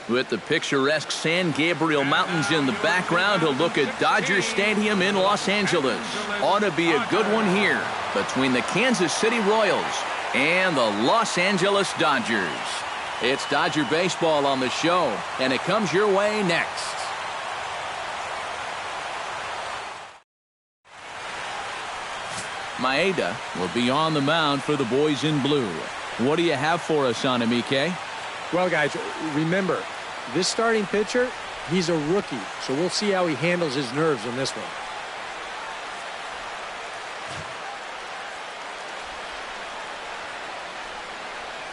With the picturesque San Gabriel Mountains in the background, a look at Dodger Stadium in Los Angeles. Ought to be a good one here between the Kansas City Royals and the Los Angeles Dodgers. It's Dodger baseball on the show, and it comes your way next. Maeda will be on the mound for the boys in blue. What do you have for us on him, EK? Well, guys, remember, this starting pitcher, he's a rookie, so we'll see how he handles his nerves in this one.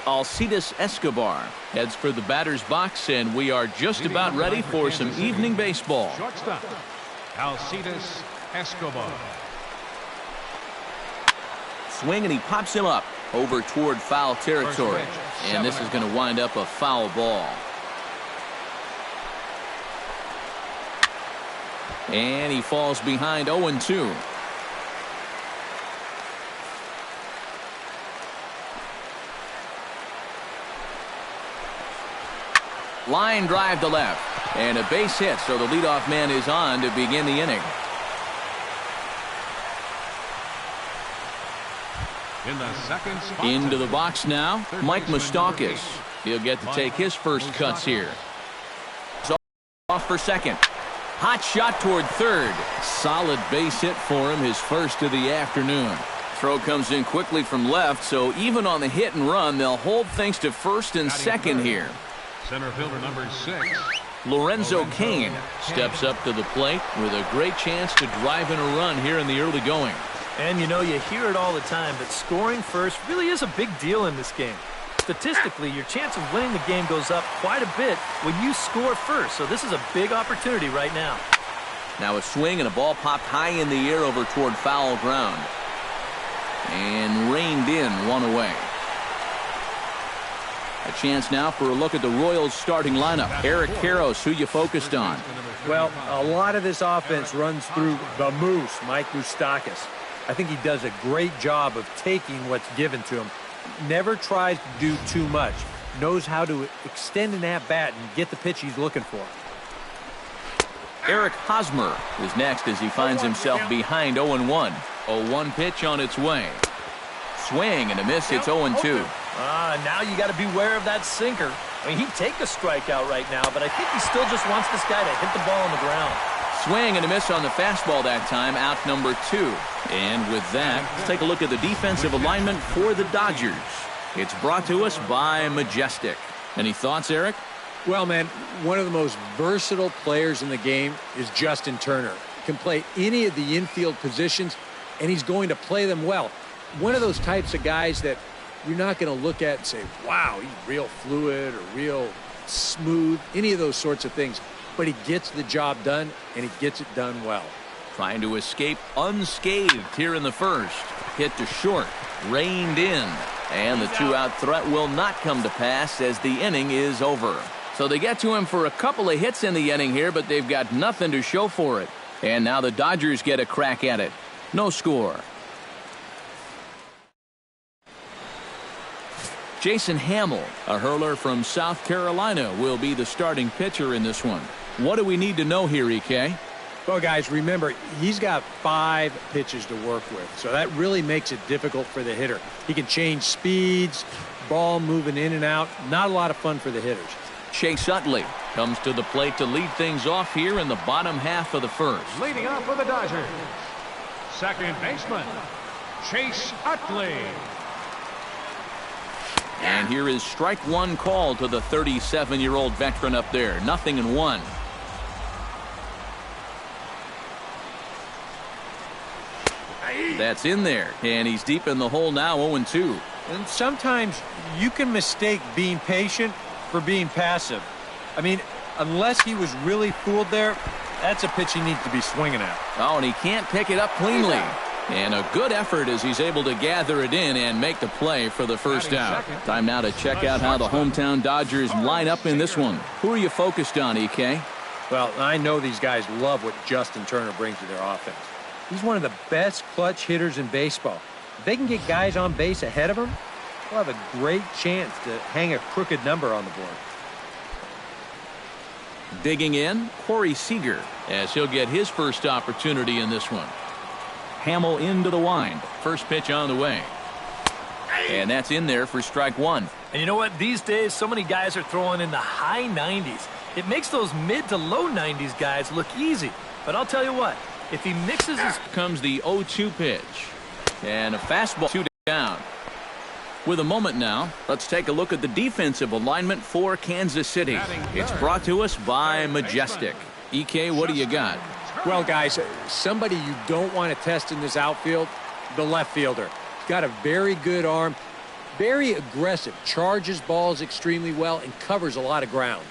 Alcides Escobar heads for the batter's box, and we are just about ready for some evening baseball. Shortstop, Alcides Escobar. Swing, and he pops him up over toward foul territory. And this is going to wind up a foul ball. And he falls behind 0-2. Line drive to left. And a base hit, so the leadoff man is on to begin the inning. In the second spot, into the box now, Mike Moustakas. He'll get to take his first cuts here. Off for second. Hot shot toward third. Solid base hit for him, his first of the afternoon. Throw comes in quickly from left, so even on the hit and run, they'll hold things to first and second here. Center fielder number 6. Lorenzo Cain steps up to the plate with a great chance to drive in a run here in the early going. And you know, you hear it all the time, but scoring first really is a big deal in this game. Statistically, your chance of winning the game goes up quite a bit when you score first, so this is a big opportunity right now. Now a swing, and a ball popped high in the air over toward foul ground. And reined in, one away. A chance now for a look at the Royals starting lineup. Eric Karros, who you focused on? Well, a lot of this offense runs through the Moose, Mike Moustakas. I think he does a great job of taking what's given to him. Never tries to do too much. Knows how to extend an at-bat and get the pitch he's looking for. Eric Hosmer is next as he finds himself behind 0-1. 0-1 pitch on its way. Swing and a miss. It's 0-2. Now you got to beware of that sinker. I mean, he'd take a strikeout right now, but I think he still just wants this guy to hit the ball on the ground. Swing and a miss on the fastball that time, out number 2. And with that, let's take a look at the defensive alignment for the Dodgers. It's brought to us by Majestic. Any thoughts, Eric? Well, man, one of the most versatile players in the game is Justin Turner. He can play any of the infield positions, and he's going to play them well. One of those types of guys that you're not going to look at and say, wow, he's real fluid or real smooth, any of those sorts of things. But he gets the job done, and he gets it done well. Trying to escape unscathed here in the first. Hit to short, reined in. And the two-out threat will not come to pass as the inning is over. So they get to him for a couple of hits in the inning here, but they've got nothing to show for it. And now the Dodgers get a crack at it. No score. Jason Hamill, a hurler from South Carolina, will be the starting pitcher in this one. What do we need to know here, EK? Well, guys, remember, he's got 5 pitches to work with, so that really makes it difficult for the hitter. He can change speeds, ball moving in and out. Not a lot of fun for the hitters. Chase Utley comes to the plate to lead things off here in the bottom half of the first. Leading off for the Dodgers, second baseman, Chase Utley. And here is strike one call to the 37-year-old veteran up there. 0-1. That's in there, and he's deep in the hole now, 0-2. And sometimes you can mistake being patient for being passive. I mean, unless he was really fooled there, that's a pitch he needs to be swinging at. Oh, and he can't pick it up cleanly. And a good effort as he's able to gather it in and make the play for the first out. Time now to check out how the hometown Dodgers line up in this one. Who are you focused on, EK? Well, I know these guys love what Justin Turner brings to their offense. He's one of the best clutch hitters in baseball. If they can get guys on base ahead of him, they'll have a great chance to hang a crooked number on the board. Digging in, Corey Seager, as he'll get his first opportunity in this one. Hamill into the wind. First pitch on the way. And that's in there for strike one. And you know what? These days, so many guys are throwing in the high 90s. It makes those mid to low 90s guys look easy. But I'll tell you what, if he mixes his... Comes the 0-2 pitch. And a fastball, 2 down. With a moment now, let's take a look at the defensive alignment for Kansas City. It's brought to us by Majestic. EK, what do you got? Well, guys, somebody you don't want to test in this outfield, the left fielder. He's got a very good arm, very aggressive, charges balls extremely well, and covers a lot of ground.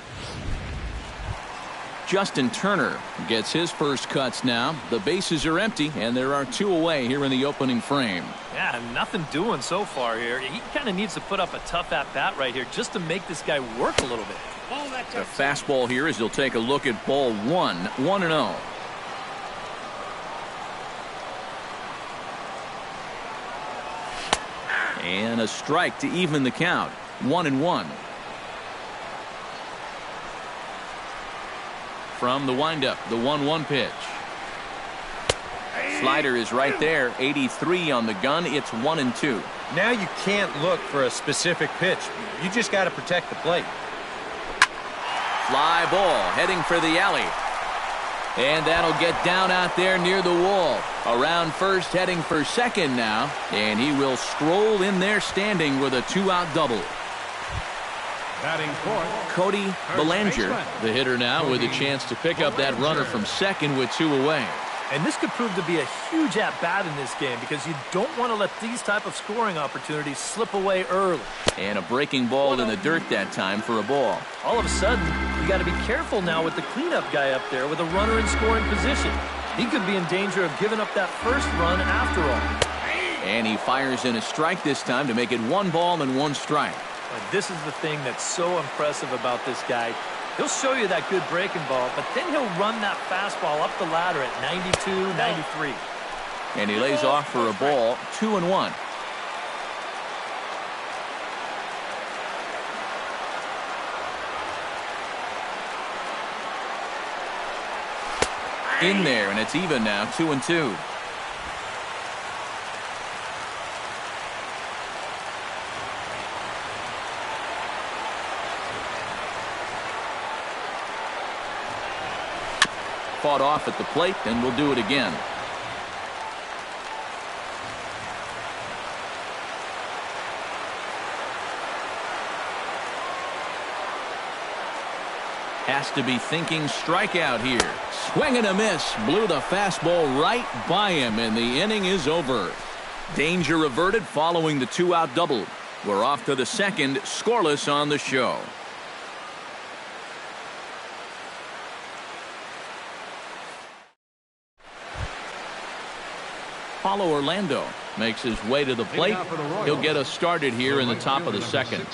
Justin Turner gets his first cuts now. The bases are empty, and there are 2 away here in the opening frame. Yeah, nothing doing so far here. He kind of needs to put up a tough at-bat right here just to make this guy work a little bit. The fastball here as he'll take a look at ball 1, 1-0. And a strike to even the count, 1-1. From the windup, the 1-1 pitch. Slider is right there, 83 on the gun. It's 1-2. Now you can't look for a specific pitch. You just got to protect the plate. Fly ball heading for the alley. And that'll get down out there near the wall. Around first, heading for second now. And he will stroll in there standing with a 2-out double. Batting fourth, Cody Bellinger, the hitter now, with a chance to pick up that runner from second with 2 away. And this could prove to be a huge at-bat in this game because you don't want to let these type of scoring opportunities slip away early. And a breaking ball in the dirt that time for a ball. All of a sudden, you got to be careful now with the cleanup guy up there with a runner in scoring position. He could be in danger of giving up that first run after all. And he fires in a strike this time to make it 1 ball and 1 strike. And this is the thing that's so impressive about this guy. He'll show you that good breaking ball, but then he'll run that fastball up the ladder at 92, 93. And he lays off for a ball, 2-1. In there, and it's even now, 2-2. Fought off at the plate, and we'll do it again. Has to be thinking strikeout here. Swing and a miss. Blew the fastball right by him, and the inning is over. Danger averted following the 2-out double. We're off to the second, scoreless on the show. Paulo Orlando makes his way to the plate. He'll get us started here in the top of the second.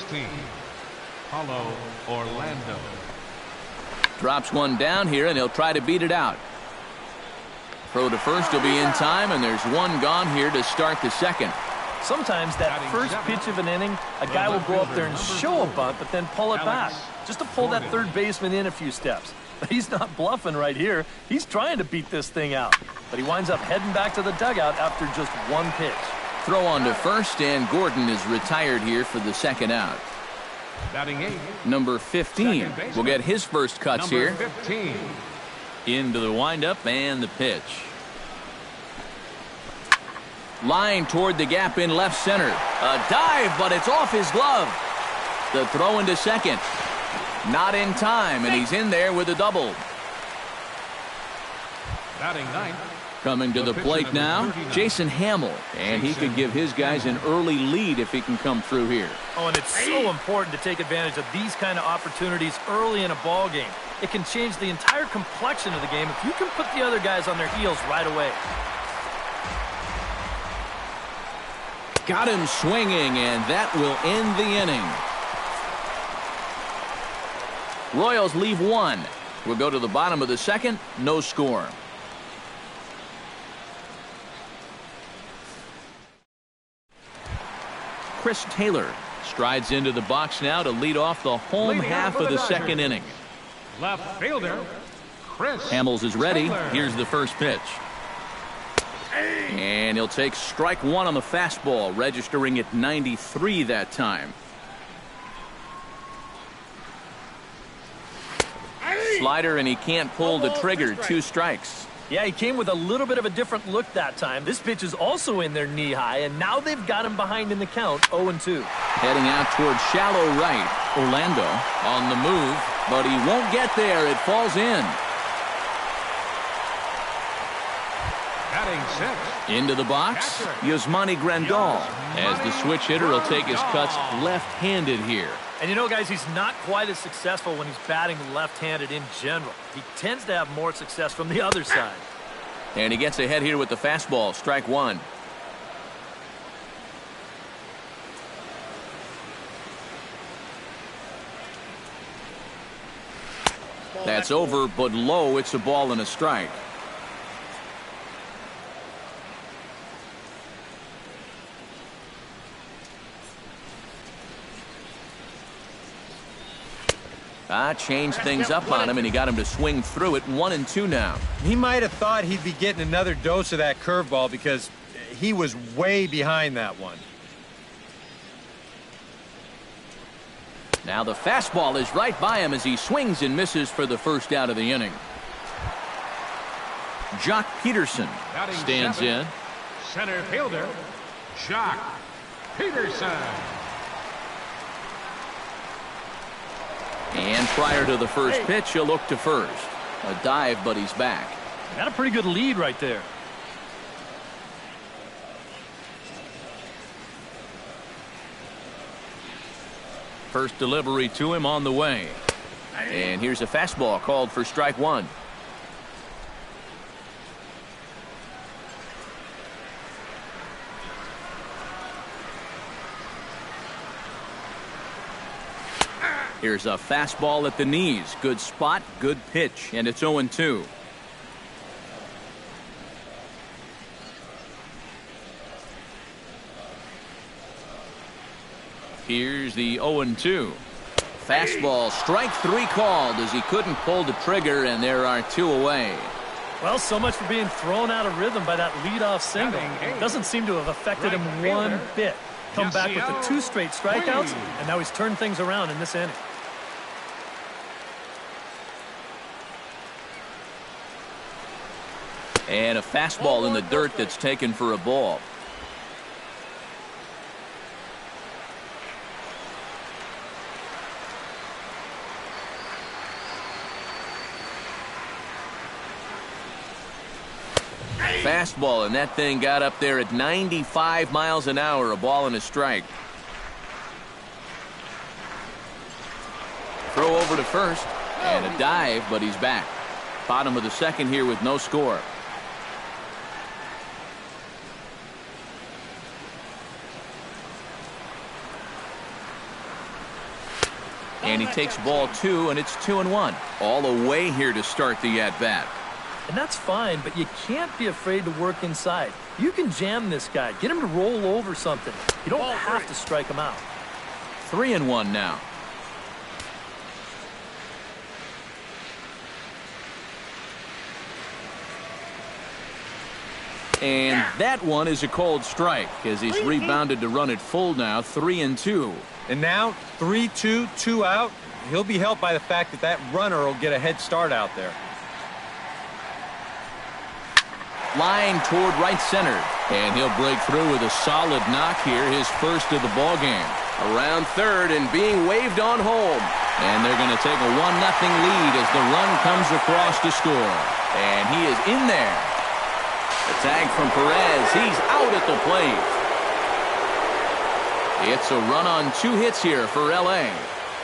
Paulo Orlando. Drops one down here, and he'll try to beat it out. Throw to first will be in time, and there's one gone here to start the second. Sometimes that first pitch of an inning, a guy will go up there and show a bunt, but then pull it back, just to pull that third baseman in a few steps. But he's not bluffing right here. He's trying to beat this thing out. But he winds up heading back to the dugout after just 1 pitch. Throw on to first, and Gordon is retired here for the second out. Batting 8. Number 15 will get his first cuts here. 15. Into the windup and the pitch. Line toward the gap in left center. A dive, but it's off his glove. The throw into second. Not in time, and he's in there with a double. Batting 9. Coming to the plate now, Jason Hamill, and he could give his guys an early lead if he can come through here. Oh, and it's so important to take advantage of these kind of opportunities early in a ball game. It can change the entire complexion of the game if you can put the other guys on their heels right away. Got him swinging, and that will end the inning. Royals leave 1. We'll go to the bottom of the second, no score. Chris Taylor strides into the box now to lead off the home half of the second inning. Left fielder, Chris Hamels is ready. Taylor. Here's the first pitch. And he'll take strike one on the fastball, registering at 93 that time. Slider, and he can't pull the trigger. 2 strikes. Yeah, he came with a little bit of a different look that time. This pitch is also in there knee high, and now they've got him behind in the count, 0-2. Heading out toward shallow right. Orlando on the move, but he won't get there. It falls in. Batting 6. Into the box, Yasmani Grandal. As the switch hitter, he'll take his cuts left-handed here. And you know, guys, he's not quite as successful when he's batting left-handed in general. He tends to have more success from the other side. And he gets ahead here with the fastball, strike one. That's over, but low. It's a ball and a strike. Changed things up on him, and he got him to swing through it. 1-2 now. He might have thought he'd be getting another dose of that curveball because he was way behind that one. Now the fastball is right by him as he swings and misses for the first out of the inning. Jock Peterson stands in. Center fielder, Jock Peterson. And prior to the first pitch, he'll look to first. A dive, but he's back. Got a pretty good lead right there. First delivery to him on the way. And here's a fastball called for strike one. Here's a fastball at the knees. Good spot, good pitch, and it's 0-2. Here's the 0-2. Fastball, strike 3 called as he couldn't pull the trigger, and there are 2 away. Well, so much for being thrown out of rhythm by that leadoff single. Doesn't seem to have affected him one bit. Come back with the 2 straight strikeouts, and now he's turned things around in this inning. And a fastball in the dirt that's taken for a ball. Fastball, and that thing got up there at 95 miles an hour, a ball and a strike. Throw over to first, and a dive, but he's back. Bottom of the second here with no score. And he takes ball 2, and it's 2-1. All away here to start the at-bat. And that's fine, but you can't be afraid to work inside. You can jam this guy. Get him to roll over something. You don't have to strike him out. 3-1 now. And that one is a cold strike as he's rebounded to run it full now. 3-2. And now 3-2, 2 out. He'll be helped by the fact that that runner will get a head start out there. Line toward right center, and he'll break through with a solid knock here, his first of the ball game. Around third and being waved on home, and they're going to take a 1-0 lead as the run comes across to score. And he is in there. The tag from Perez. He's out at the plate. It's a run on 2 hits here for L.A.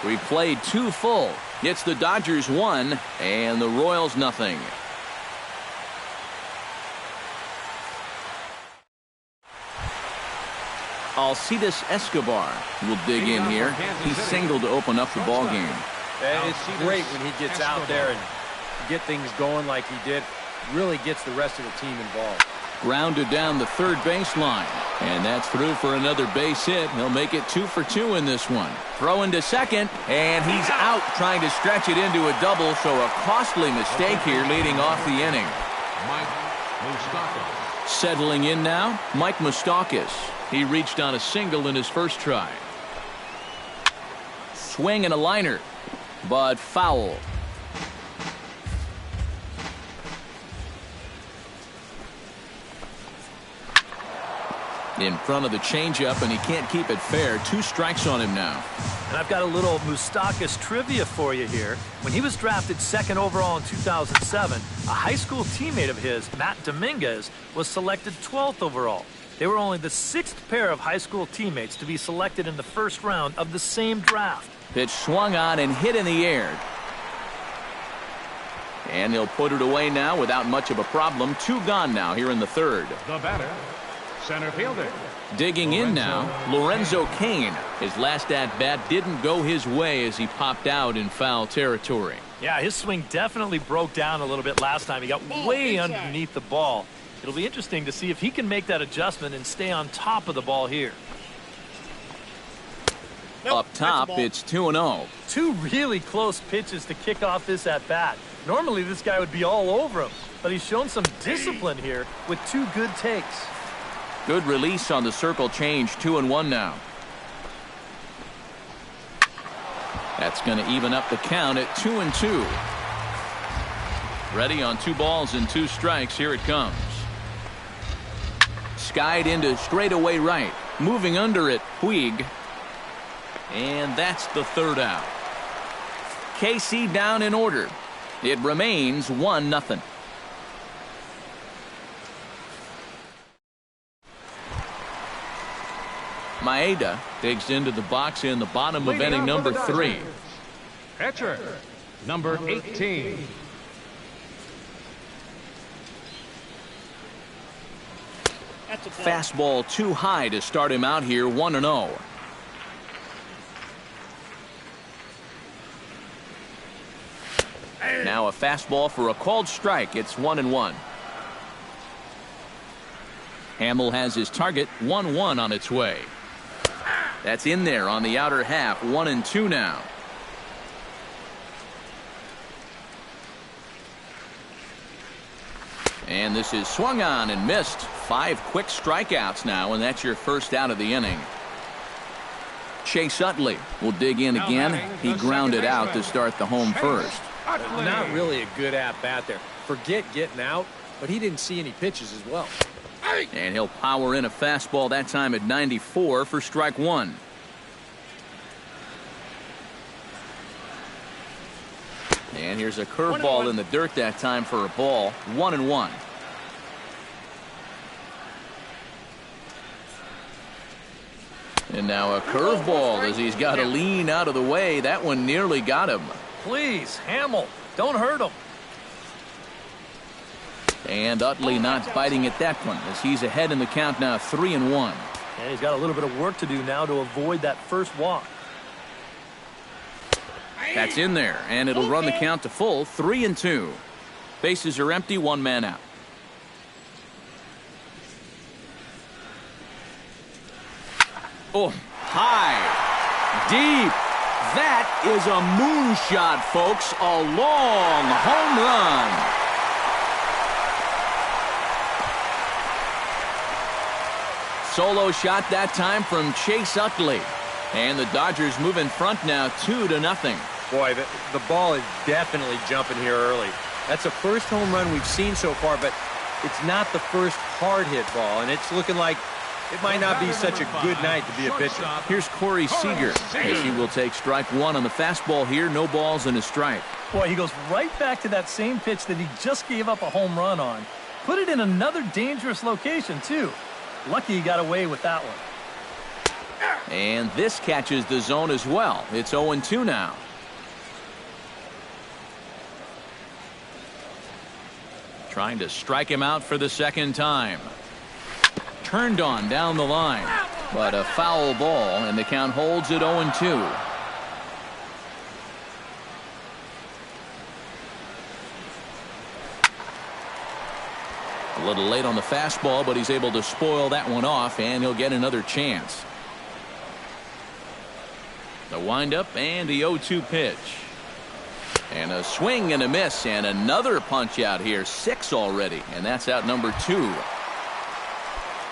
We played 2 full. It's the Dodgers 1 and the Royals nothing. Alcides Escobar will dig in here. He singled to open up the ball game. It's great when he gets out there and get things going like he did. Really gets the rest of the team involved. Grounded down the third baseline. And that's through for another base hit. He'll make it 2 for 2 in this one. Throw into second, and he's out trying to stretch it into a double, so a costly mistake here leading off the inning. Mike Moustakas. Settling in now, Mike Moustakas. He reached on a single in his first try. Swing and a liner, but foul. In front of the changeup, and he can't keep it fair. 2 strikes on him now. And I've got a little Moustakas trivia for you here. When he was drafted 2nd overall in 2007, a high school teammate of his, Matt Dominguez, was selected 12th overall. They were only the 6th pair of high school teammates to be selected in the first round of the same draft. Pitch swung on and hit in the air. And he'll put it away now without much of a problem. 2 gone now here in the third. The batter, center fielder. Digging in now, Lorenzo Cain. His last at-bat didn't go his way as he popped out in foul territory. Yeah, his swing definitely broke down a little bit last time. He got way underneath the ball. It'll be interesting to see if he can make that adjustment and stay on top of the ball here. Up top, it's 2-0. 2 really close pitches to kick off this at-bat. Normally, this guy would be all over him, but he's shown some discipline here with 2 good takes. Good release on the circle change. 2-1 now. That's going to even up the count at 2-2. Ready on 2 balls and 2 strikes. Here it comes. Skied into straightaway right. Moving under it, Puig. And that's the 3rd out. KC down in order. It remains 1-0. Maeda digs into the box in the bottom of inning number 3. Pitcher, number 18. Fastball too high to start him out here. 1-0. Now a fastball for a called strike. It's 1-1. Hamill has his target. 1-1 on its way. That's in there on the outer half. 1-2 now. And this is swung on and missed. 5 quick strikeouts now, and that's your first out of the inning. Chase Utley will dig in again. He grounded out to start the home first. Not really a good at-bat there. Forget getting out, but he didn't see any pitches as well. And he'll power in a fastball that time at 94 for strike 1. And here's a curveball in the dirt that time for a ball. 1-1. And now a curveball as he's got to lean out of the way. That one nearly got him. Please, Hamill, don't hurt him. And Utley not biting at that one as he's ahead in the count now. 3-1. And he's got a little bit of work to do now to avoid that first walk. That's in there, and it'll run the count to full. 3-2. Bases are empty. 1 man out. Oh, high, deep. That is a moonshot, folks. A long home run. Solo shot that time from Chase Utley. And the Dodgers move in front now 2-0. Boy, the ball is definitely jumping here early. That's the first home run we've seen so far, but it's not the first hard hit ball, and it's looking like it might not be such a good night to be a pitcher. Here's Corey Seager as he will take strike 1 on the fastball here. No balls and a strike. Boy, he goes right back to that same pitch that he just gave up a home run on. Put it in another dangerous location, too. Lucky he got away with that one. And this catches the zone as well. It's 0-2 now. Trying to strike him out for the second time. Turned on down the line. But a foul ball, and the count holds at 0-2. A little late on the fastball, but he's able to spoil that one off, and he'll get another chance. The windup and the 0-2 pitch. And a swing and a miss, and another punch out here. 6 already, and that's out number 2.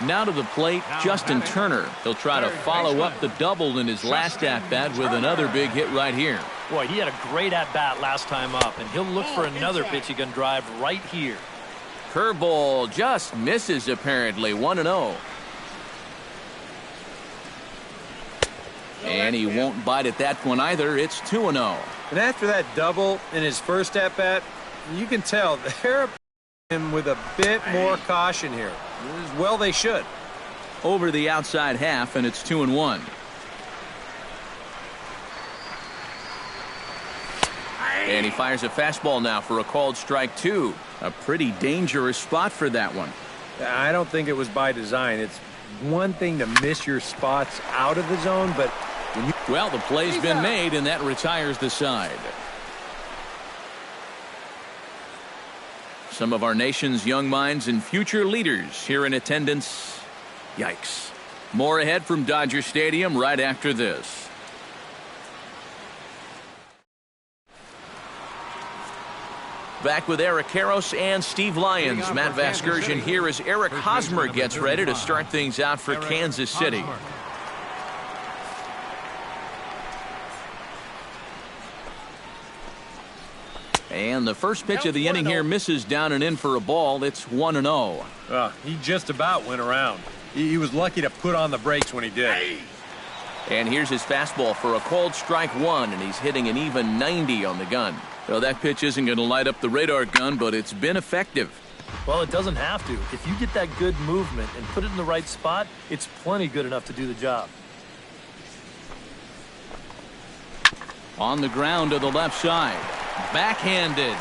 Now to the plate, Justin Turner. He'll try to follow up the double in his last at-bat with another big hit right here. Boy, he had a great at-bat last time up, and he'll look for another pitch he can drive right here. Curveball just misses, apparently. 1-0. And he won't bite at that one either. It's 2-0. And after that double in his first at-bat, you can tell they're approaching him with a bit more caution here. Well, they should. Over the outside half, and it's 2-1. And he fires a fastball now for a called strike 2. A pretty dangerous spot for that one. I don't think it was by design. It's one thing to miss your spots out of the zone, but when you... Well, the play's been made, and that retires the side. Some of our nation's young minds and future leaders here in attendance. Yikes. More ahead from Dodger Stadium right after this. Back with Eric Karros and Steve Lyons. Matt Vasgersian here as Eric Hosmer gets ready to start things out for Kansas City. And the first pitch of the inning here misses down and in for a ball. It's 1-0. He just about went around. He was lucky to put on the brakes when he did. And here's his fastball for a called strike 1, and he's hitting an even 90 on the gun. Well, that pitch isn't going to light up the radar gun, but it's been effective. Well, it doesn't have to. If you get that good movement and put it in the right spot, it's plenty good enough to do the job. On the ground to the left side. Backhanded.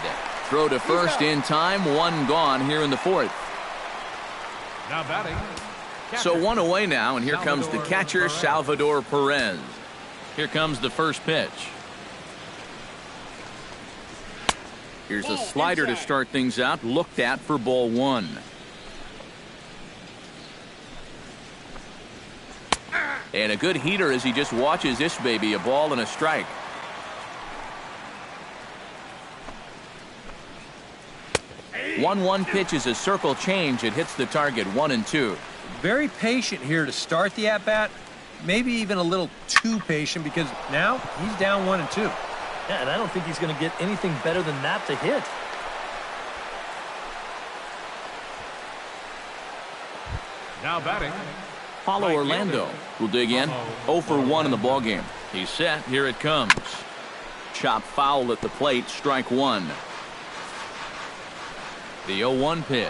Throw to first in time. 1 gone here in the 4th. Now batting. So 1 away now, and here comes the catcher, Salvador Perez. Here comes the first pitch. Here's a slider to start things out, looked at for ball 1. And a good heater as he just watches this baby, a ball and a strike. One pitch is a circle change. It hits the target 1-2. Very patient here to start the at-bat. Maybe even a little too patient because now he's down 1-2. Yeah, and I don't think he's going to get anything better than that to hit. Now batting. Paulo Orlando will dig in. 0 for 1 in the ballgame. He's set. Here it comes. Chop foul at the plate. Strike 1. The 0-1 pitch.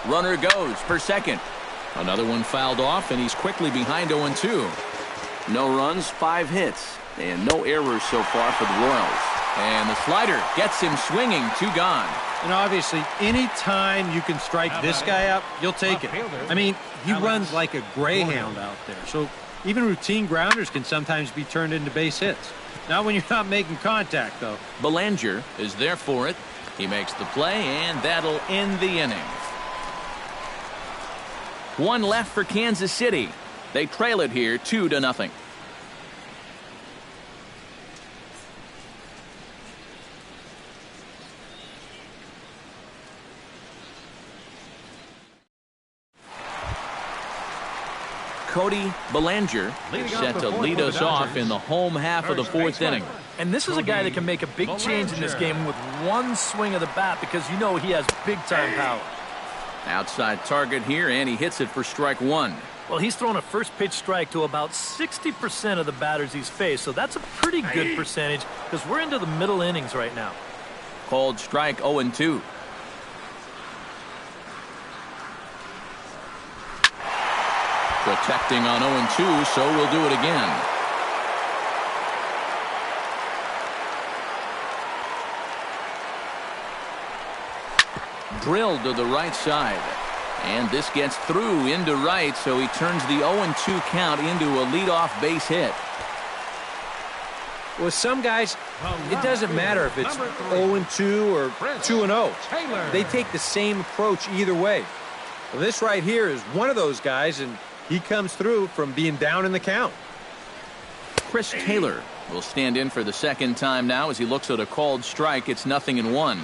Runner goes for second. Another one fouled off, and he's quickly behind 0-2. No runs, 5 hits, and no errors so far for the Royals. And the slider gets him swinging. 2 gone. And obviously, any time you can strike this guy out, you'll take it. I mean, he runs like a greyhound out there. So even routine grounders can sometimes be turned into base hits. Not when you're not making contact, though. Belanger is there for it. He makes the play, and that'll end the inning. 1 left for Kansas City. They trail it here 2-0. Cody Belanger set to lead us off in the home half of the 4th inning. And this is a guy that can make a big change in this game with one swing of the bat because you know he has big-time power. Outside target here, and he hits it for strike 1. Well, he's thrown a first pitch strike to about 60% of the batters he's faced, so that's a pretty good percentage because we're into the middle innings right now. Called strike 0-2. Protecting on 0-2, so we'll do it again. Drilled to the right side. And this gets through into right, so he turns the 0-2 count into a leadoff base hit. With some guys, it doesn't matter if it's 0-2 or 2-0. They take the same approach either way. Well, this right here is one of those guys, and he comes through from being down in the count. Chris Taylor will stand in for the second time now as he looks at a called strike. It's 0-1.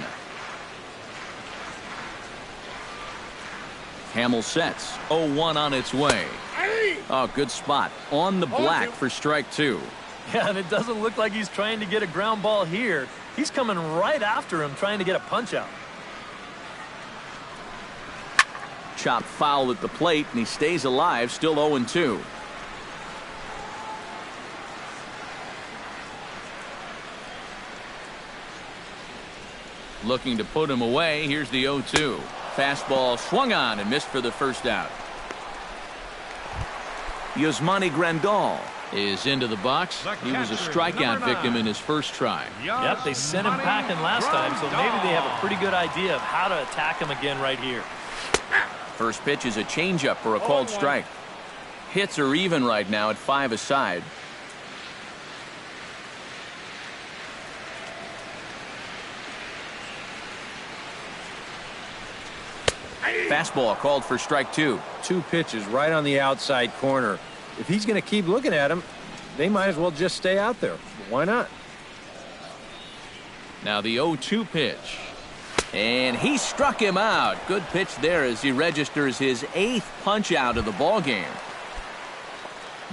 Hamill sets. 0-1 on its way. Oh, good spot. On the black for strike 2. Yeah, and it doesn't look like he's trying to get a ground ball here. He's coming right after him, trying to get a punch out. Chop foul at the plate, and he stays alive, still 0-2. Looking to put him away. Here's the 0-2. Fastball swung on and missed for the first out. Yasmani Grandal is into the box. He was a strikeout victim in his first try. Yep, they sent him packing last time, so maybe they have a pretty good idea of how to attack him again right here. First pitch is a changeup for a called strike. Hits are even right now at 5 aside. Fastball called for strike 2. 2 pitches right on the outside corner. If he's going to keep looking at him, they might as well just stay out there. Why not? Now the 0-2 pitch. And he struck him out. Good pitch there as he registers his 8th punch out of the ball game.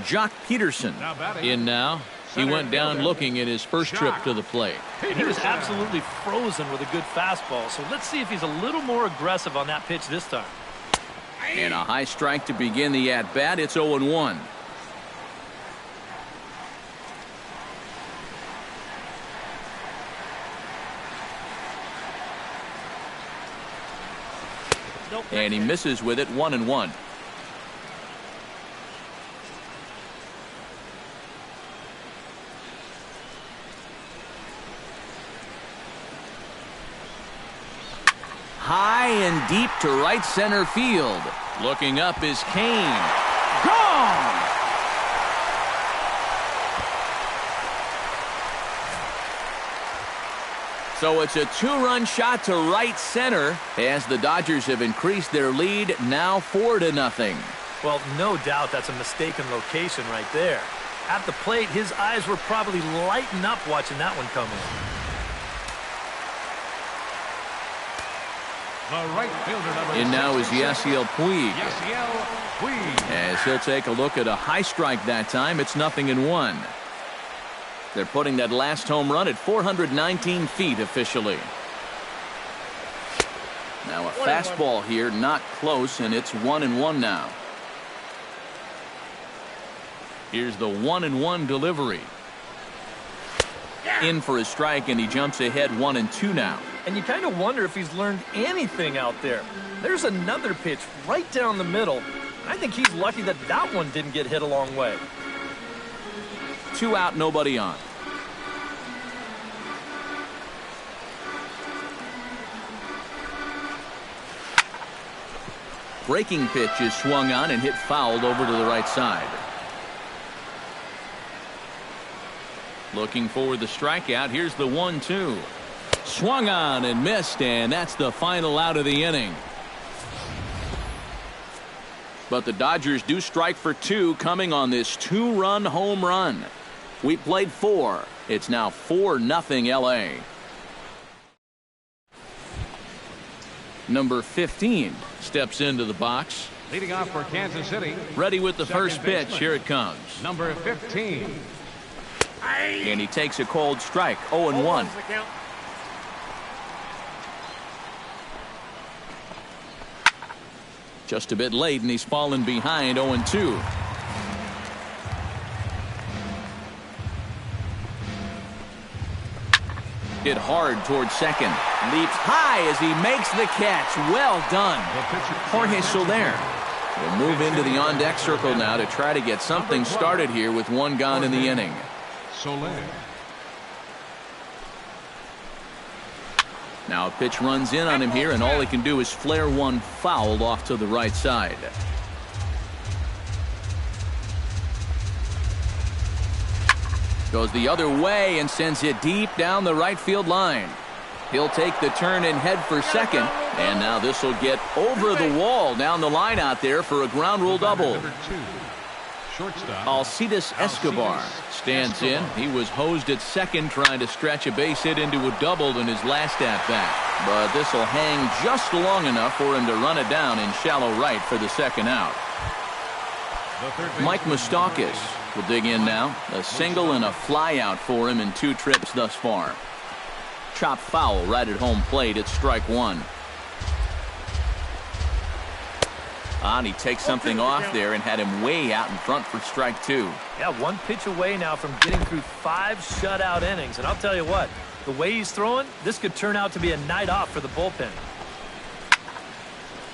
Jock Peterson in now. He went down looking at his first trip to the plate. And he was absolutely frozen with a good fastball, so let's see if he's a little more aggressive on that pitch this time. And a high strike to begin the at-bat. It's 0-1. And he misses with it. 1-1. High and deep to right center field. Looking up is Kane. Gone! So it's a 2-run shot to right center as the Dodgers have increased their lead, now 4-0. Well, no doubt that's a mistaken location right there. At the plate, his eyes were probably lighting up watching that one come in. The right fielder, In now is Yasiel Puig. Yasiel Puig. As he'll take a look at a high strike that time. It's 0-1. They're putting that last home run at 419 feet officially. Now a fastball here, not close, and it's 1-1 now. Here's the 1-1 delivery. In for a strike, and he jumps ahead 1-2 now. And you kind of wonder if he's learned anything out there. There's another pitch right down the middle. I think he's lucky that that one didn't get hit a long way. 2 out, nobody on. Breaking pitch is swung on and hit fouled over to the right side. Looking for the strikeout. Here's the 1-2. Swung on and missed, and that's the final out of the inning. But the Dodgers do strike for 2 coming on this 2-run home run. We played 4. It's now 4-0 LA. Number 15 steps into the box. Leading off for Kansas City. Ready with the first pitch. Here it comes. Number 15. And he takes a cold strike. 0-1. Just a bit late, and he's fallen behind. 0-2. Hit hard towards second. Leaps high as he makes the catch. Well done. Jorge Soler will move into the on-deck circle now to try to get something started here with 1 gone in the inning. Soler. Now a pitch runs in on him here, and all he can do is flare one foul off to the right side. Goes the other way and sends it deep down the right field line. He'll take the turn and head for second, And now this will get over the wall down the line out there for a ground rule double. Number 2, shortstop Alcides Escobar stands in. He was hosed at second trying to stretch a base hit into a double in his last at-bat. But this will hang just long enough for him to run it down in shallow right for the second out. Mike Moustakas will dig in now. A single and a fly out for him in 2 trips thus far. Chop foul right at home plate at strike 1. And he takes something off there and had him way out in front for strike 2. Yeah, 1 pitch away now from getting through 5 shutout innings. And I'll tell you what, the way he's throwing, this could turn out to be a night off for the bullpen.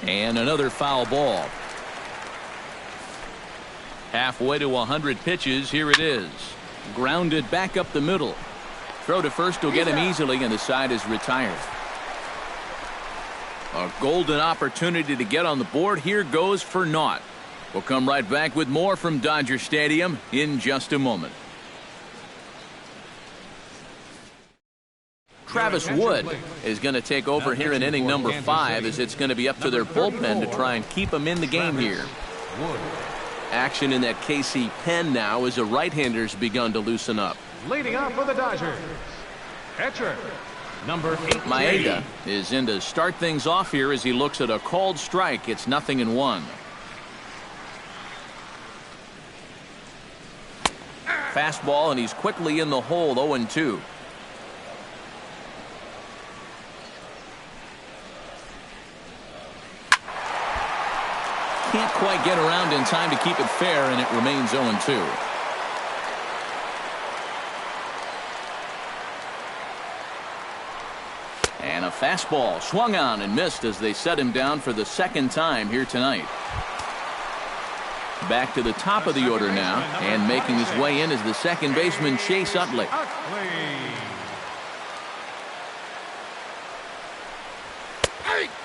And another foul ball. Halfway to 100 pitches, here it is. Grounded back up the middle. Throw to first will get him easily, and the side is retired. A golden opportunity to get on the board here goes for naught. We'll come right back with more from Dodger Stadium in just a moment. Travis Wood is going to take over here in inning number 5, as it's going to be up to their bullpen to try and keep him in the game here. Action in that KC pen now as the right-hander's begun to loosen up. Leading up for the Dodgers, catcher, number 8. Maeda is in to start things off here as he looks at a called strike. It's 0-1. Fastball, and he's quickly in the hole, 0-2. Can't quite get around in time to keep it fair, and it remains 0-2. And a fastball swung on and missed as they set him down for the second time here tonight. Back to the top of the order now, and making his way in is the second baseman Chase Utley.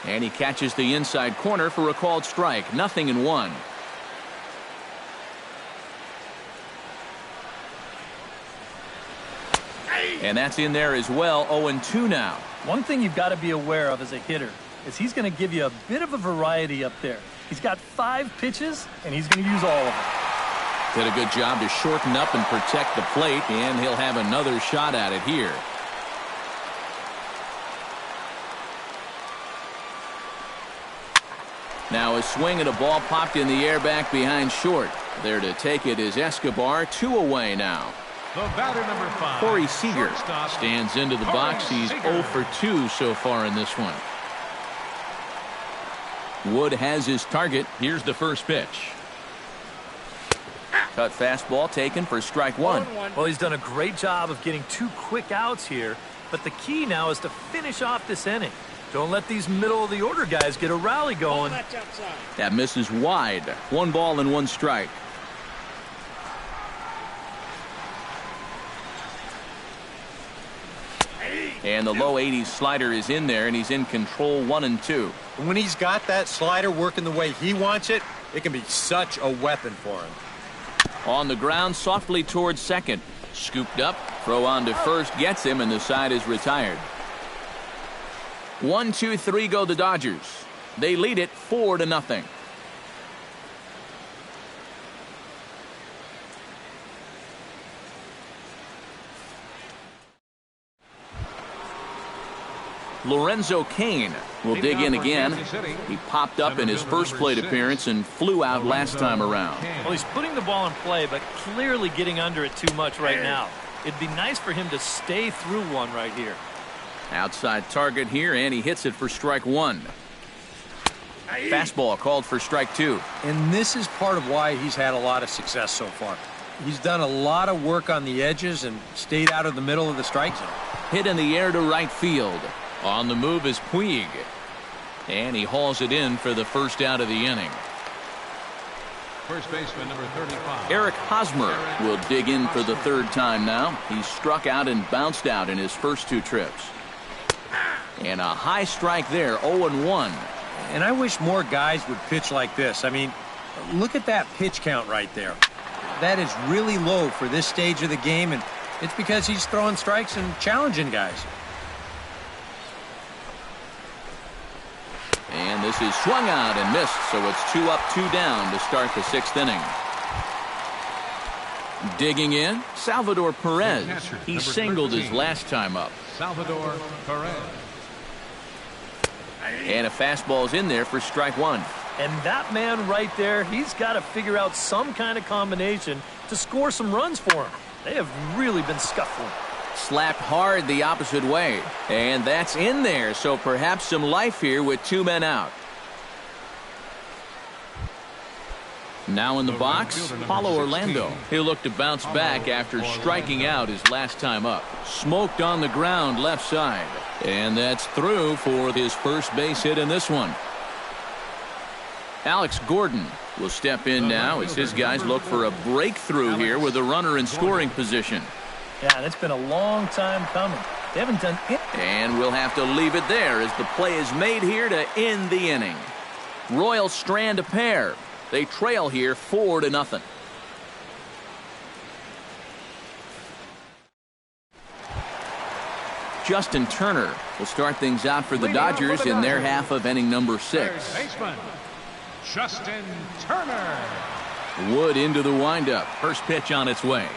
And he catches the inside corner for a called strike. 0-1. And that's in there as well. 0-2 now. One thing you've got to be aware of as a hitter is he's going to give you a bit of a variety up there. He's got 5 pitches, and he's going to use all of them. Did a good job to shorten up and protect the plate, and he'll have another shot at it here. Now a swing and a ball popped in the air back behind short. There to take it is Escobar. 2 away now. The batter, number 5. Corey Seager stands into the box. He's 0 for 2 so far in this one. Wood has his target. Here's the first pitch. Cut fastball taken for strike 1. Well, he's done a great job of getting 2 quick outs here, but the key now is to finish off this inning. Don't let these middle-of-the-order guys get a rally going. That misses wide. 1 ball and 1 strike. And the low 80s slider is in there, and he's in control. 1-2. When he's got that slider working the way he wants it, it can be such a weapon for him. On the ground, softly towards second. Scooped up, throw on to first, gets him, and the side is retired. 1-2-3 go the Dodgers. They lead it 4-0. Lorenzo Cain will dig in again. He popped up in his first plate appearance and flew out last time around. Well, he's putting the ball in play, but clearly getting under it too much right now. It'd be nice for him to stay through one right here. Outside target here, and he hits it for strike 1. Fastball called for strike 2. And this is part of why he's had a lot of success so far. He's done a lot of work on the edges and stayed out of the middle of the strike zone. Hit in the air to right field. On the move is Puig. And he hauls it in for the first out of the inning. First baseman, number 35. Eric Hosmer will dig in for the 3rd time now. He struck out and bounced out in his first 2 trips. And a high strike there, 0-1. And I wish more guys would pitch like this. I mean, look at that pitch count right there. That is really low for this stage of the game, and it's because he's throwing strikes and challenging guys. this is swung out and missed, so it's 2 up, 2 down to start the 6th inning. Digging in, Salvador Perez. He singled his last time up. Salvador Perez. And a fastball's in there for strike 1. And that man right there, he's got to figure out some kind of combination to score some runs for him. They have really been scuffling. Slapped hard the opposite way. And that's in there, so perhaps some life here with 2 men out. Now in the box, Paulo Orlando. He'll look to bounce back after striking out his last time up. Smoked on the ground left side. And that's through for his first base hit in this one. Alex Gordon will step in now as his guys look for a breakthrough here with a runner in scoring position. Yeah, that's been a long time coming. They haven't done it. And we'll have to leave it there as the play is made here to end the inning. Royals strand a pair. They trail here 4-0. Justin Turner will start things out for the Dodgers in their half of inning number 6. Baseman, Justin Turner. Wood into the windup. First pitch on its way.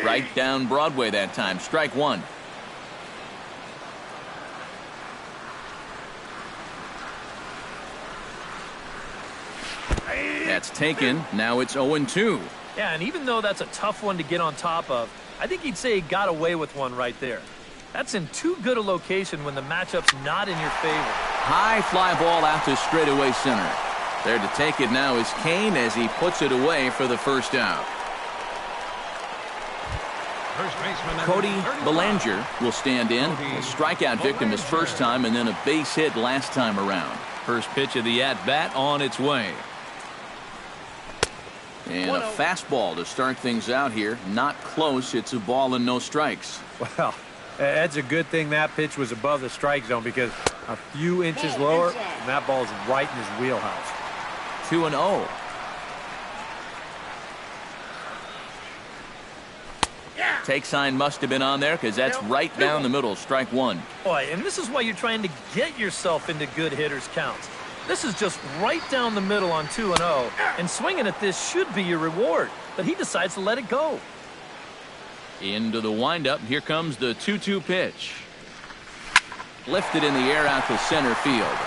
Right down Broadway that time. Strike 1. That's taken. Now it's 0-2. Yeah, and even though that's a tough one to get on top of, I think he'd say he got away with one right there. That's in too good a location when the matchup's not in your favor. High fly ball out to straightaway center. There to take it now is Kane as he puts it away for the first out. First baseman, Cody 35. Bellinger will stand in. A strikeout victim his first time and then a base hit last time around. First pitch of the at-bat on its way. And a fastball to start things out here. Not close. It's a ball and no strikes. Well, that's a good thing that pitch was above the strike zone because a few inches lower, and that ball's right in his wheelhouse. 2-0. Take sign must have been on there because that's right down the middle. Strike 1. Boy, and this is why you're trying to get yourself into good hitters counts. This is just right down the middle on 2-0, and swinging at this should be your reward, but he decides to let it go. Into the windup. Here comes the 2-2 pitch. Lifted in the air out to center field.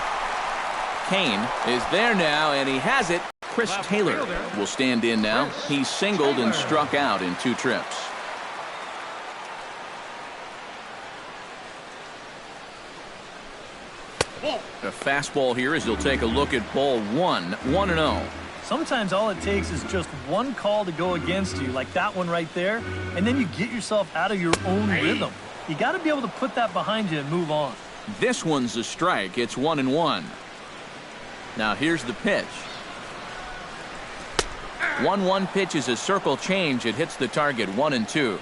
Kane is there now, and he has it. Chris Taylor will stand in now. He's singled and struck out in 2 trips. A fastball here as he'll take a look at ball 1. 1-0. Sometimes all it takes is just one call to go against you, like that one right there, and then you get yourself out of your own rhythm. You got to be able to put that behind you and move on. This one's a strike. It's 1-1. Now here's the pitch. 1-1 pitch is a circle change. It hits the target. 1-2.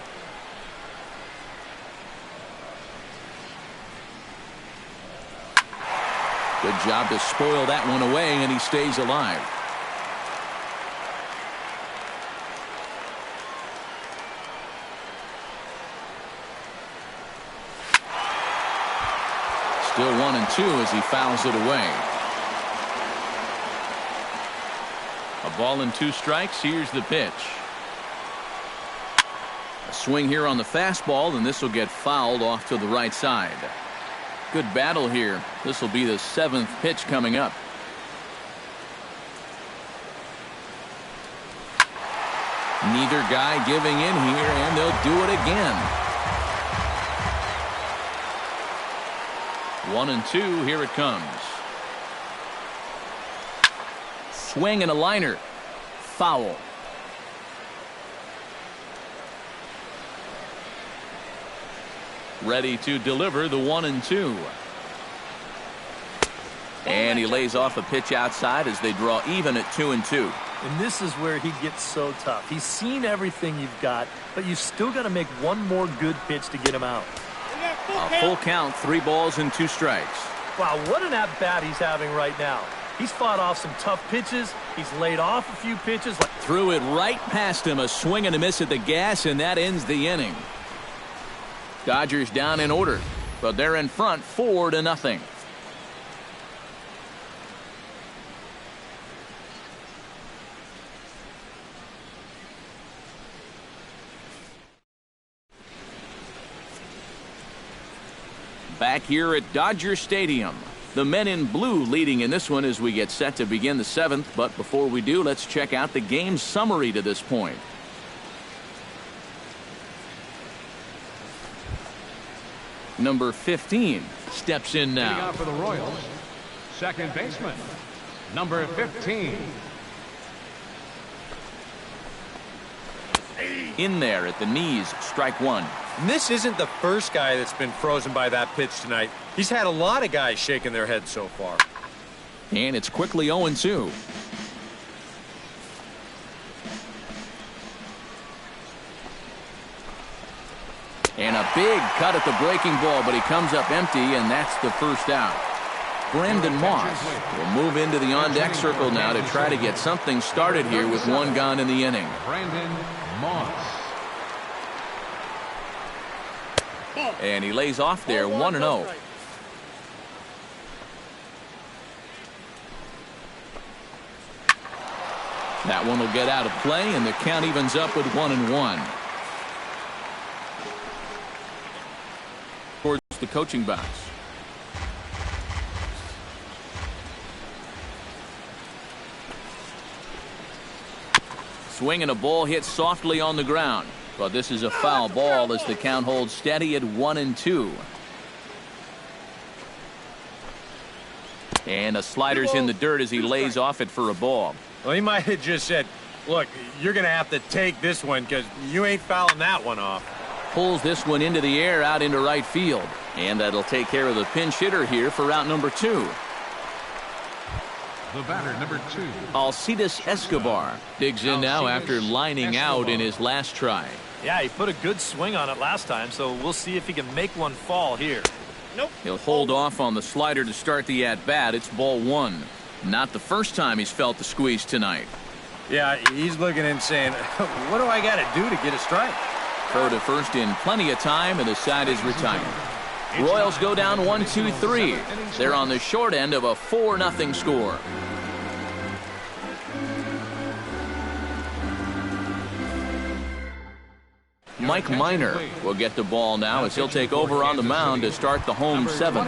Good job to spoil that one away, and he stays alive. Still 1-2 as he fouls it away. A ball and 2 strikes. Here's the pitch. A swing here on the fastball, and this will get fouled off to the right side. Good battle here. This will be the 7th pitch coming up. Neither guy giving in here, and they'll do it again. 1-2. Here it comes. Swing and a liner. Foul. Ready to deliver the 1-2. And he lays off a pitch outside as they draw even at 2-2. And this is where he gets so tough. He's seen everything you've got, but you've still got to make one more good pitch to get him out. A full count, 3 balls and 2 strikes. Wow, what an at-bat he's having right now. He's fought off some tough pitches. He's laid off a few pitches. Threw it right past him. A swing and a miss at the gas, and that ends the inning. Dodgers down in order, but they're in front 4-0. Back here at Dodger Stadium. The men in blue leading in this one as we get set to begin the 7th. But before we do, let's check out the game summary to this point. Number 15 steps in now. Leading out for the Royals, second baseman, number 15. In there at the knees, strike one. And this isn't the first guy that's been frozen by that pitch tonight. He's had a lot of guys shaking their heads so far. And it's quickly 0-2. And a big cut at the breaking ball, but he comes up empty, and that's the first out. Brandon Moss will move into the on-deck circle now to try to get something started here with one gone in the inning. Brandon Moss. And he lays off there 1-0. That one will get out of play, and the count evens up with 1-1. Towards the coaching box. Swing and a ball hit softly on the ground. But this is a foul ball as the count holds steady at 1-2. And a slider's in the dirt as he lays off it for a ball. Well, he might have just said, look, you're going to have to take this one because you ain't fouling that one off. Pulls this one into the air out into right field. And that'll take care of the pinch hitter here for out number 2. The batter, number 2. Alcides Escobar digs in now after lining out in his last try. Yeah, he put a good swing on it last time, so we'll see if he can make one fall here. Nope. He'll hold off on the slider to start the at-bat. It's ball 1. Not the first time he's felt the squeeze tonight. Yeah, he's looking and saying, what do I got to do to get a strike? Throw to first in plenty of time, and the side is retired. Royals go down 1-2-3. They're on the short end of a 4-0 score. Mike Minor will get the ball now as he'll take over on the mound to start the home 7th.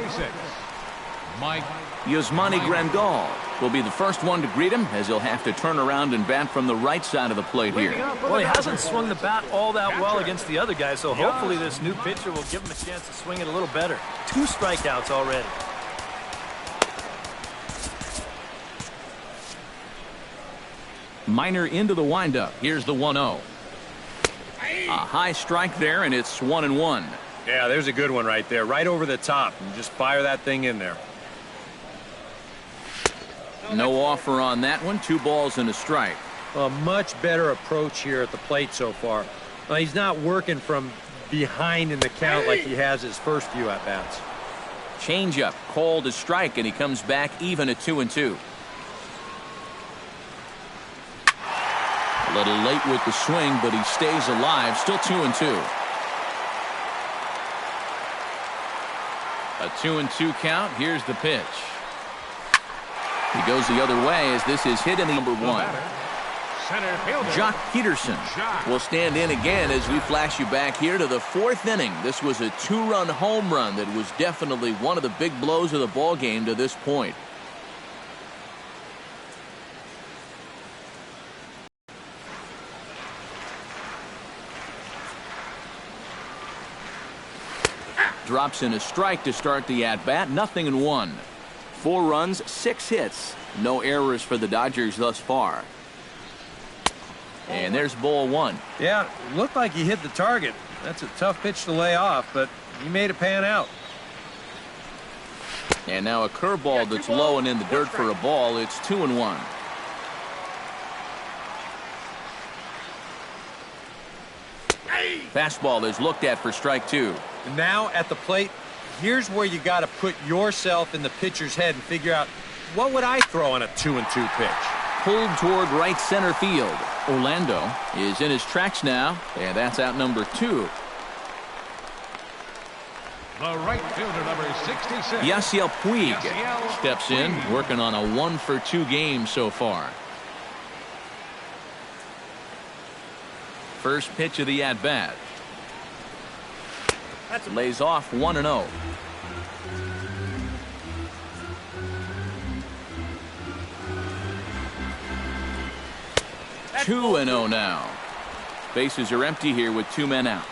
Yasmani Grandal will be the first one to greet him as he'll have to turn around and bat from the right side of the plate here. Well, he hasn't swung the bat all that well against the other guy, so hopefully this new pitcher will give him a chance to swing it a little better. 2 strikeouts already. Minor into the windup. Here's the 1-0. A high strike there, and it's 1-1. Yeah, there's a good one right there, right over the top. And just fire that thing in there. No offer on that one. 2 balls and a strike. A much better approach here at the plate so far. He's not working from behind in the count like he has his first few at-bats. Changeup called a strike, and he comes back even at 2-2. A little late with the swing, but he stays alive. Still 2-2. A 2-2 count. Here's the pitch. He goes the other way as this is hit in the number 1. Center fielder, Jock Peterson will stand in again as we flash you back here to the 4th inning. This was a 2-run home run that was definitely one of the big blows of the ball game to this point. Drops in a strike to start the at-bat. 0-1. 4 runs, 6 hits. No errors for the Dodgers thus far. And there's ball 1. Yeah, looked like he hit the target. That's a tough pitch to lay off, but he made it pan out. And now a curveball that's low and in the dirt for a ball. It's 2-1. Fastball is looked at for strike 2. And now at the plate, here's where you got to put yourself in the pitcher's head and figure out, what would I throw on a 2-2 pitch? Pulled toward right center field. Orlando is in his tracks now, and that's out number 2. the right fielder, number 66. Yasiel Puig steps in, working on a 1-for-2 game so far. First pitch of the at-bat. Lays off 1-0. 2-0 now. Bases are empty here with 2 men out.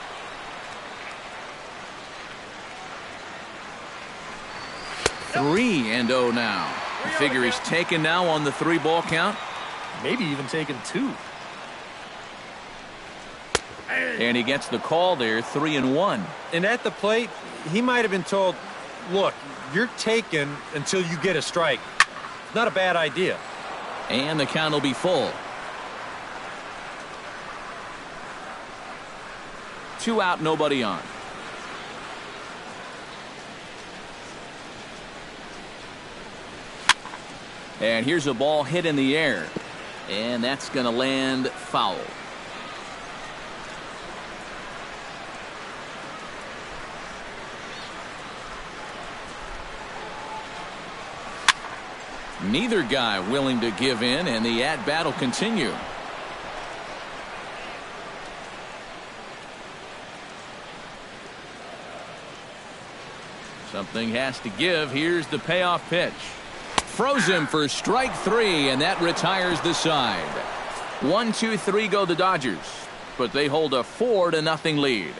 Three and 0 now. You figure he's taken now on the 3-ball count. Maybe even taken 2. And he gets the call there, 3-1. And at the plate, he might have been told, look, you're taken until you get a strike. Not a bad idea. And the count will be full. 2 out, nobody on. And here's a ball hit in the air. And that's going to land foul. Neither guy willing to give in, and the at-bat will continue. Something has to give. Here's the payoff pitch. Froze him for strike 3, and that retires the side. 1-2-3 go the Dodgers, but they hold a 4-0 lead.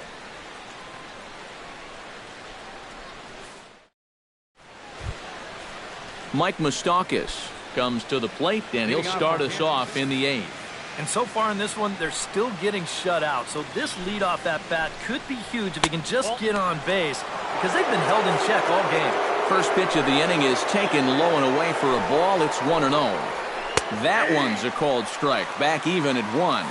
Mike Moustakas comes to the plate, and he'll start us off in the 8th. And so far in this one, they're still getting shut out. So this leadoff at bat could be huge if he can just get on base, because they've been held in check all game. First pitch of the inning is taken low and away for a ball. It's 1-0. That one's a called strike. Back even at 1.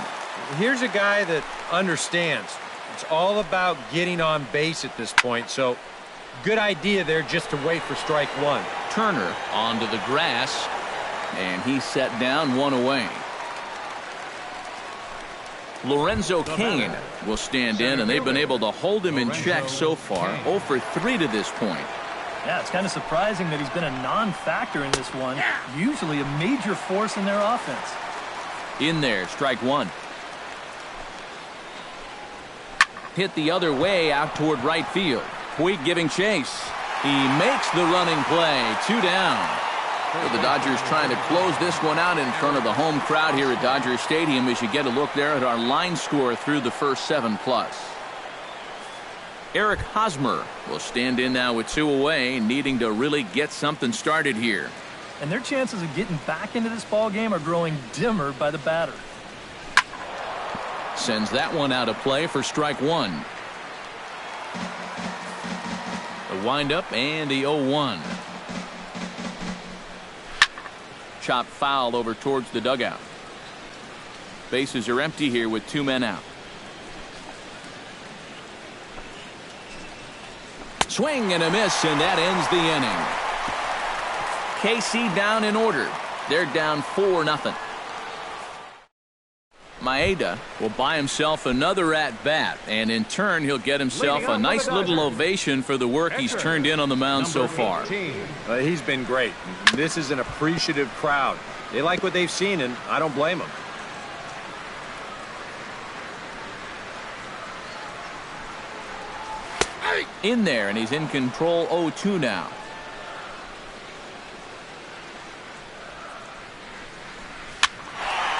Here's a guy that understands. It's all about getting on base at this point. So good idea there just to wait for strike 1. Turner onto the grass, and he's set down 1 away. Lorenzo Cain will stand in, and they've been able to hold him in check so far. 0 for 3 to this point. Yeah, it's kind of surprising that he's been a non-factor in this one. Usually a major force in their offense. In there, strike 1. Hit the other way out toward right field. Puig giving chase. He makes the running play. 2 down. The Dodgers trying to close this one out in front of the home crowd here at Dodger Stadium as you get a look there at our line score through the first 7+. Eric Hosmer will stand in now with 2 away, needing to really get something started here. And their chances of getting back into this ball game are growing dimmer by the batter. Sends that one out of play for strike 1. The windup and the 0-1. Chop foul over towards the dugout. Bases are empty here with 2 men out. Swing and a miss, and that ends the inning. KC down in order. They're down 4-0. Maeda will buy himself another at-bat, and in turn he'll get himself a nice little ovation for the work he's turned in on the mound so far. He's been great. This is an appreciative crowd. They like what they've seen, and I don't blame them. In there, and he's in control. 0-2 now.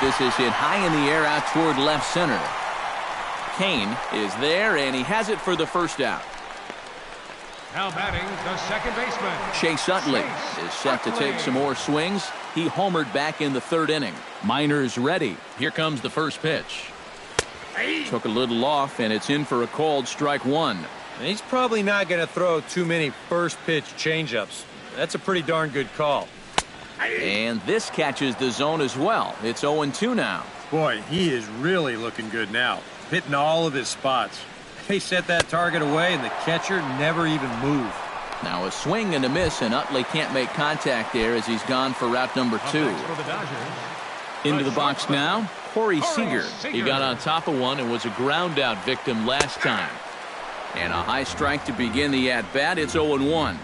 This is hit high in the air out toward left center. Cain is there, and he has it for the first out. Now batting the second baseman. Chase Utley is set to take some more swings. He homered back in the 3rd inning. Miners ready. Here comes the first pitch. Took a little off, and it's in for a called strike 1. And he's probably not going to throw too many first pitch changeups. That's a pretty darn good call. And this catches the zone as well. It's 0-2 now. Boy, he is really looking good now. Hitting all of his spots. They set that target away, and the catcher never even moved. Now a swing and a miss, and Utley can't make contact there as he's gone for route number 2. Into the box now, Corey Seager. He got on top of one and was a ground out victim last time. And a high strike to begin the at-bat. It's 0-1.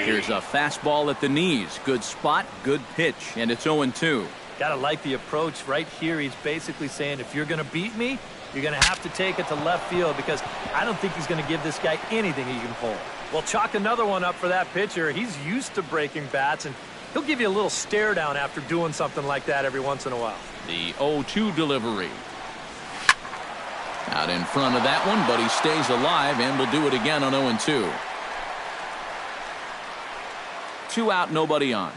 Here's a fastball at the knees. Good spot, good pitch, and it's 0-2. Gotta like the approach right here. He's basically saying, if you're going to beat me, you're going to have to take it to left field, because I don't think he's going to give this guy anything he can pull. Well, chalk another one up for that pitcher. He's used to breaking bats, and he'll give you a little stare down after doing something like that every once in a while. The 0-2 delivery. Out in front of that one, but he stays alive and will do it again on 0-2. 2 out, nobody on.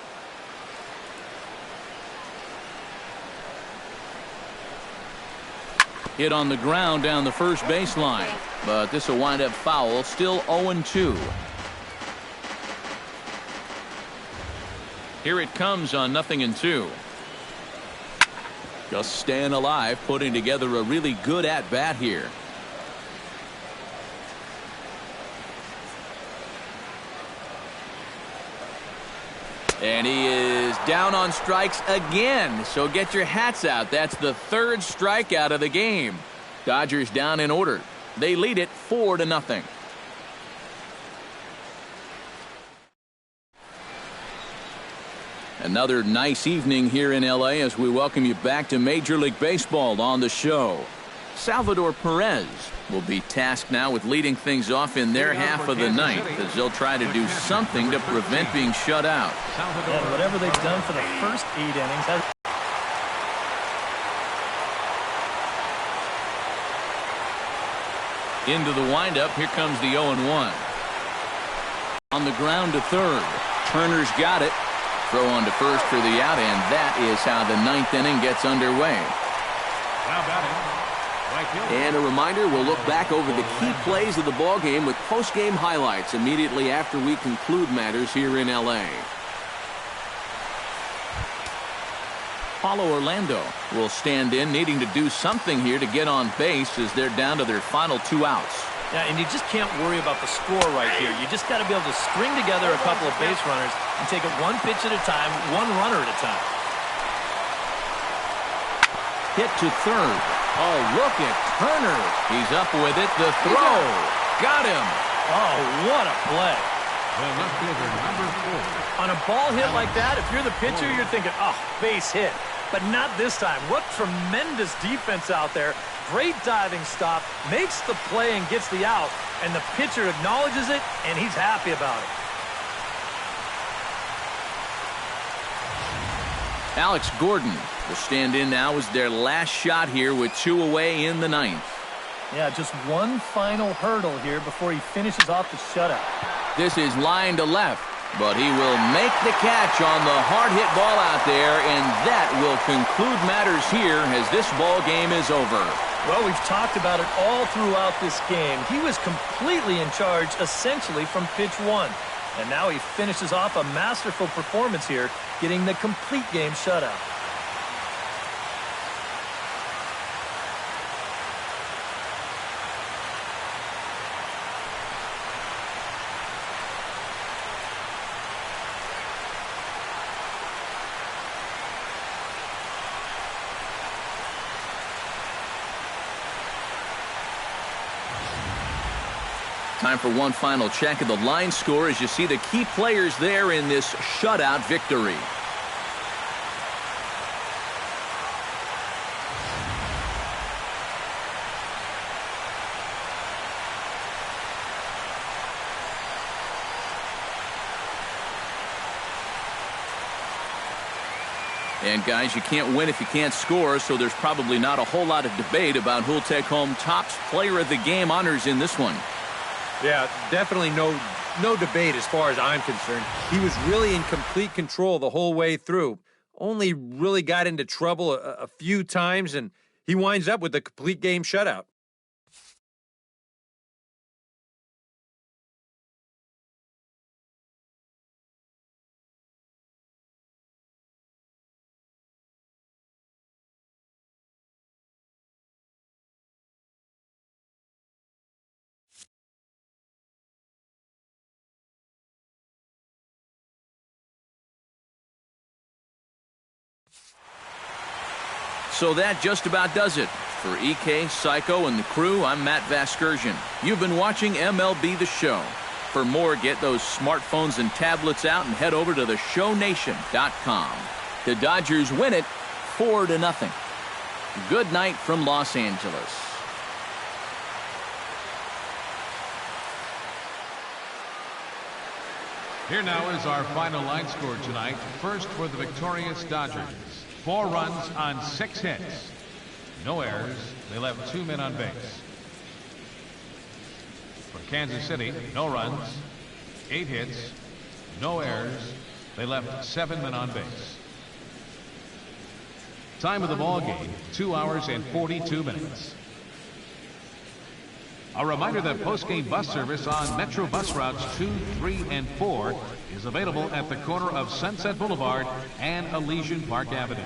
Hit on the ground down the first baseline, but this will wind up foul. Still 0-2. Here it comes on 0-2. Just staying alive, putting together a really good at-bat here. And he is down on strikes again, so get your hats out. That's the 3rd strikeout of the game. Dodgers down in order. They lead it 4-0. Another nice evening here in L.A. as we welcome you back to Major League Baseball. On the show, Salvador Perez will be tasked now with leading things off in their half of the ninth, as they'll try to do something to prevent being shut out. Yeah, whatever they've done for the first 8 innings has... Into the windup, here comes the 0-1. On the ground to third. Turner's got it. Throw on to first for the out, and that is how the 9th inning gets underway. Now batting. And a reminder, we'll look back over the key plays of the ballgame with post-game highlights immediately after we conclude matters here in L.A. Paulo Orlando will stand in, needing to do something here to get on base as they're down to their final 2 outs. Yeah, and you just can't worry about the score right here. You just got to be able to string together a couple of base runners and take it 1 pitch at a time, 1 runner at a time. Hit to third. Oh, look at Turner. He's up with it. The throw. Got him. Oh, what a play. The left fielder, number 4. On a ball hit like that, if you're the pitcher, you're thinking, oh, base hit. But not this time. What tremendous defense out there. Great diving stop. Makes the play and gets the out. And the pitcher acknowledges it, and he's happy about it. Alex Gordon will stand in now as their last shot here with 2 away in the 9th. Yeah, just one final hurdle here before he finishes off the shutout. This is line to left, but he will make the catch on the hard hit ball out there, and that will conclude matters here as this ball game is over. Well, we've talked about it all throughout this game. He was completely in charge essentially from pitch 1. And now he finishes off a masterful performance here, getting the complete game shutout. Time for one final check of the line score as you see the key players there in this shutout victory. And guys, you can't win if you can't score, so there's probably not a whole lot of debate about who'll take home Topps Player of the Game honors in this one. Yeah, definitely no debate as far as I'm concerned. He was really in complete control the whole way through. Only really got into trouble a few times, and he winds up with a complete game shutout. So that just about does it. For EK, Psycho, and the crew, I'm Matt Vasgersian. You've been watching MLB The Show. For more, get those smartphones and tablets out and head over to theshownation.com. The Dodgers win it 4-0. Good night from Los Angeles. Here now is our final line score tonight. First for the victorious Dodgers. 4 runs on 6 hits. No errors. They left 2 men on base. For Kansas City, no runs, 8 hits, no errors. They left 7 men on base. Time of the ball game, 2 hours and 42 minutes. A reminder that post-game bus service on Metro bus routes 2, 3, and 4 is available at the corner of Sunset Boulevard and Elysian Park Avenue.